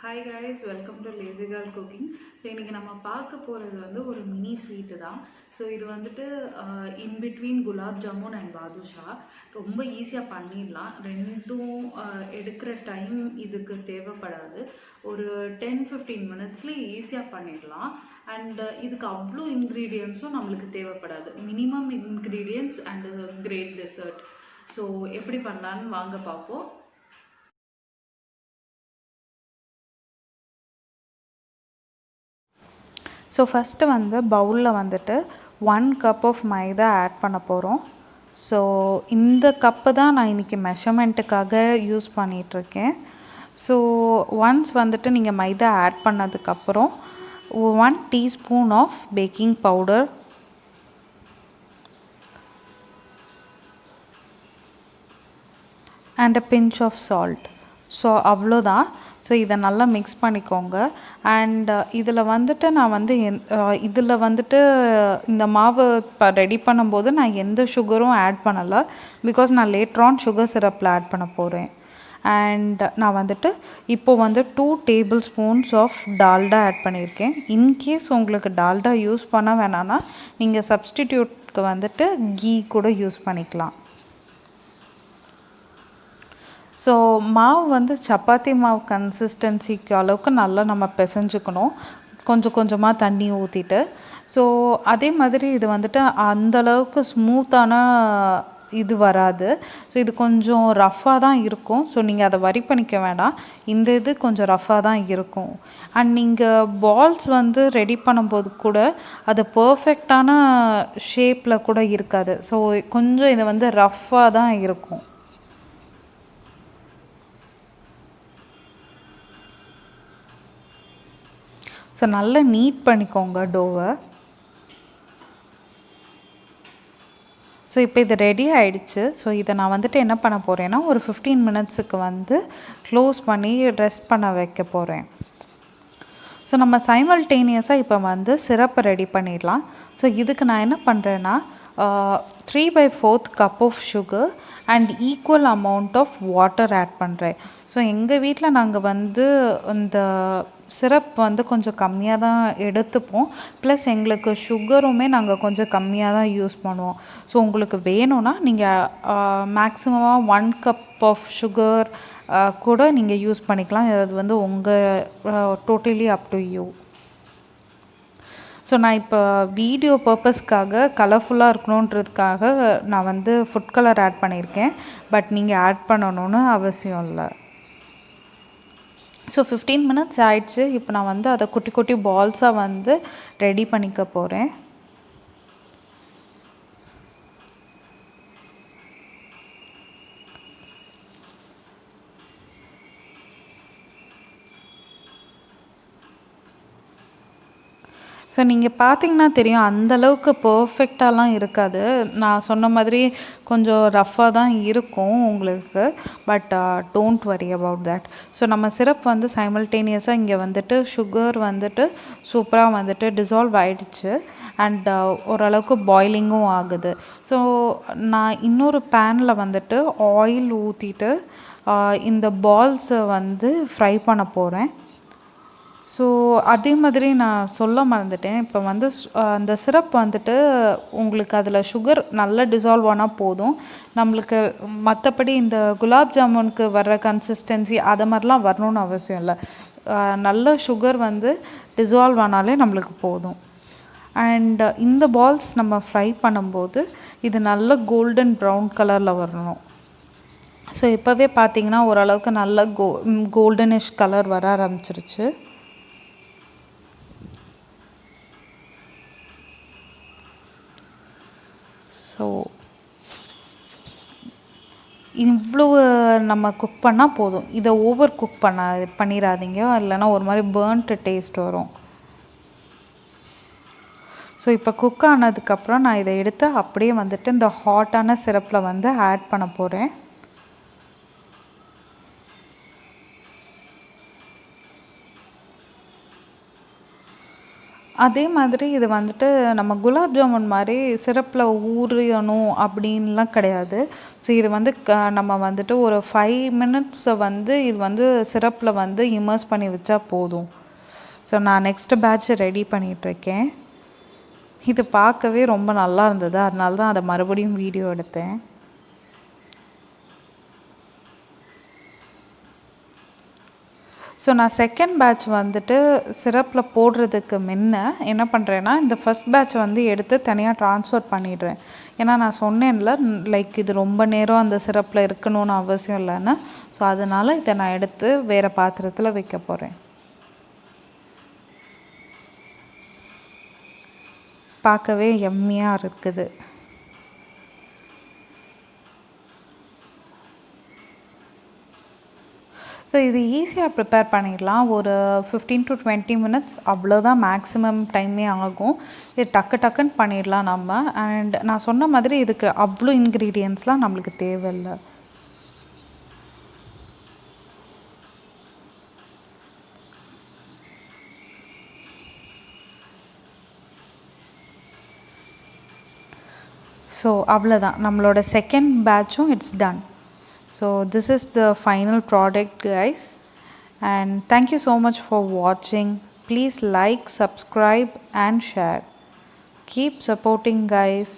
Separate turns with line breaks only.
Hi guys, welcome to lazy girl cooking. So இன்றைக்கி நம்ம பார்க்க போகிறது வந்து ஒரு மினி ஸ்வீட்டு தான். ஸோ இது வந்துட்டு in between gulab jamun and badusha. ரொம்ப ஈஸியாக பண்ணிடலாம். ரெண்டும் எடுக்கிற டைம் இதுக்கு தேவைப்படாது. ஒரு 10-15 மினிட்ஸ்லேயே ஈஸியாக பண்ணிடலாம். அண்ட் இதுக்கு அவ்வளோ இன்க்ரீடியன்ஸும் நம்மளுக்கு தேவைப்படாது. Minimum ingredients and great dessert. So எப்படி பண்ணலான்னு வாங்க பார்ப்போம்.
ஸோ ஃபஸ்ட்டு வந்து பவுலில் வந்துட்டு 1 கப் ஆஃப் மைதா ஆட் பண்ண போகிறோம். ஸோ இந்த கப்பு தான் நான் இன்றைக்கி மெஷர்மெண்ட்டுக்காக யூஸ் பண்ணிகிட்ருக்கேன். ஸோ ஒன்ஸ் வந்துட்டு நீங்கள் மைதா ஆட் பண்ணதுக்கப்புறம் 1 teaspoon of baking powder, and a pinch of salt. So அவ்வளோதான். ஸோ இதை நல்லா மிக்ஸ் பண்ணிக்கோங்க. அண்ட் இதில் வந்துட்டு நான் வந்து இதில் வந்துட்டு இந்த மாவு இப்போ ரெடி பண்ணும்போது நான் எந்த சுகரும் ஆட் பண்ணலை. பிகாஸ் நான் லேட்டர் ஆன் சுகர் சிரப்பில் ஆட் பண்ண போகிறேன். அண்ட் நான் வந்துட்டு இப்போது வந்து 2 tablespoons of Dalda add பண்ணியிருக்கேன். இன்கேஸ் உங்களுக்கு டால்டா யூஸ் பண்ண வேணான்னா நீங்கள் சப்ஸ்டிடியூட்க்கு வந்துட்டு கீ கூட யூஸ் பண்ணிக்கலாம். ஸோ மாவு வந்து சப்பாத்தி மாவு கன்சிஸ்டன்சிக்கு அளவுக்கு நல்லா நம்ம பிசைஞ்சுக்கணும், கொஞ்சம் கொஞ்சமாக தண்ணி ஊற்றிட்டு. ஸோ அதே மாதிரி இது வந்துட்டு அந்தளவுக்கு ஸ்மூத்தான இது வராது. ஸோ இது கொஞ்சம் ரஃப்பாக தான் இருக்கும். ஸோ நீங்கள் அதை வரி பண்ணிக்க வேண்டாம். இந்த இது கொஞ்சம் ரஃப்பாக தான் இருக்கும். அண்ட் நீங்கள் பால்ஸ் வந்து ரெடி பண்ணும்போது கூட அது பர்ஃபெக்டான ஷேப்பில் கூட இருக்காது. ஸோ கொஞ்சம் இது வந்து ரஃப்பாக தான் இருக்கும். ஸோ நல்லா நீட் பண்ணிக்கோங்க டோவை. ஸோ இப்போ இது ரெடி ஆகிடுச்சு. ஸோ இதை நான் வந்துட்டு என்ன பண்ண போகிறேன்னா ஒரு 15 மினிட்ஸுக்கு வந்து க்ளோஸ் பண்ணி ரெஸ்ட் பண்ண வைக்க போகிறேன். ஸோ நம்ம சைமல்டேனியஸாக இப்போ வந்து சிரப்பை ரெடி பண்ணிடலாம். ஸோ இதுக்கு நான் என்ன பண்ணுறேன்னா 3/4 cup of sugar and equal amount of water add பண்ணுறேன். ஸோ எங்கள் வீட்டில் நாங்கள் வந்து இந்த சிரப் வந்து கொஞ்சம் கம்மியாக தான் எடுத்துப்போம். ப்ளஸ் எங்களுக்கு சுகருமே நாங்கள் கொஞ்சம் கம்மியாக தான் யூஸ் பண்ணுவோம். ஸோ உங்களுக்கு வேணும்னா நீங்கள் மேக்ஸிமமாக 1 கப் ஆஃப் சுகர் கூட நீங்கள் யூஸ் பண்ணிக்கலாம். அது வந்து உங்கள் totally up to you. So நான் இப்போ வீடியோ பர்பஸ்க்காக கலர்ஃபுல்லாக இருக்கணுன்றதுக்காக நான் வந்து ஃபுட் கலர் ஆட் பண்ணியிருக்கேன். பட் நீங்கள் ஆட் பண்ணணும்னு அவசியம் இல்லை. ஸோ 15 மினிட்ஸ் ஆயிடுச்சு. இப்போ நான் வந்து அதை குட்டி குட்டி பால்ஸாக வந்து ரெடி பண்ணிக்க போகிறேன். ஸோ நீங்கள் பார்த்தீங்கன்னா தெரியும், அந்தளவுக்கு பர்ஃபெக்டாலாம் இருக்காது. நான் சொன்ன மாதிரி கொஞ்சம் ரஃப்பாக தான் இருக்கும் உங்களுக்கு. But don't worry about that. So நம்ம சிரப் வந்து சைமல்டேனியஸாக இங்கே வந்துட்டு சுகர் வந்துட்டு சூப்பராக வந்துட்டு டிசால்வ் ஆகிடுச்சு. அண்ட் ஓரளவுக்கு பாயிலிங்கும் ஆகுது. ஸோ நான் இன்னொரு பேனில் வந்துட்டு ஆயில் ஊற்றிட்டு இந்த பால்ஸை வந்து ஃப்ரை பண்ண போகிறேன். ஸோ அதே மாதிரி நான் சொல்ல மறந்துட்டேன். இப்போ வந்து அந்த சிரப் வந்துட்டு உங்களுக்கு அதில் சுகர் நல்லா டிசால்வ் ஆனால் போதும். நம்மளுக்கு மற்றபடி இந்த குலாப் ஜாமுனுக்கு வர்ற கன்சிஸ்டன்சி அதை மாதிரிலாம் வரணும்னு அவசியம் இல்லை. நல்ல சுகர் வந்து டிசால்வ் ஆனாலே நம்மளுக்கு போதும். அண்ட் இந்த பால்ஸ் நம்ம ஃப்ரை பண்ணும்போது இது நல்ல கோல்டன் ப்ரௌன் கலரில் வரணும். ஸோ இப்போவே பார்த்தீங்கன்னா ஓரளவுக்கு நல்ல கோல்டனிஷ் கலர் வர ஆரம்பிச்சிருச்சு. ஸோ இவ்வளோ நம்ம குக் பண்ணால் போதும். இதை ஓவர் குக் பண்ணிடாதீங்க, இல்லைன்னா ஒரு மாதிரி பேர்ன்ட்டு டேஸ்ட் வரும். ஸோ இப்போ குக் ஆனதுக்கப்புறம் நான் இதை எடுத்து அப்படியே வந்துட்டு இந்த ஹாட்டான சிரப்பில் வந்து ஆட் பண்ண போகிறேன். அதே மாதிரி இது வந்துட்டு நம்ம குலாப் ஜாமுன் மாதிரி சிரப்பில் ஊறணும் அப்படின்லாம் கிடையாது. ஸோ இது வந்து நம்ம வந்துட்டு ஒரு 5 மினிட்ஸை வந்து இது வந்து சிரப்பில் வந்து இமர்ஸ் பண்ணி வச்சா போதும். ஸோ நான் நெக்ஸ்ட் பேட்ச் ரெடி பண்ணிகிட்ருக்கேன். இது பார்க்கவே ரொம்ப நல்லா இருந்தது, அதனால தான் அதை மறுபடியும் வீடியோ எடுத்தேன். ஸோ நான் செகண்ட் பேட்ச் வந்துட்டு சிரப்பில் போடுறதுக்கு முன்ன என்ன பண்ணுறேன்னா, இந்த ஃபஸ்ட் பேட்ச் வந்து எடுத்து தனியாக ட்ரான்ஸ்ஃபர் பண்ணிடுறேன். ஏன்னா நான் சொன்னேன்ல, லைக் இது ரொம்ப நேரம் அந்த சிரப்பில் இருக்கணும்னு அவசியம் இல்லைன்னு. ஸோ அதனால் இதை நான் எடுத்து வேறு பாத்திரத்தில் வைக்க போகிறேன். பார்க்கவே எம்மியாக இருக்குது. ஸோ இது ஈஸியாக ப்ரிப்பேர் பண்ணிடலாம். ஒரு 15 to 20 மினிட்ஸ் அவ்வளோதான் மேக்ஸிமம் டைமே ஆகும். இது டக்கு டக்குன்னு பண்ணிடலாம் நம்ம. அண்ட் நான் சொன்ன மாதிரி இதுக்கு அவ்வளோ இன்க்ரீடியன்ட்ஸ்லாம் நம்மளுக்கு தேவையில்லை. ஸோ அவ்வளோதான், நம்மளோட செகண்ட் பேட்சும் it's done. So this is the final product, guys, and thank you so much for watching. Please like, subscribe and share. Keep supporting, guys.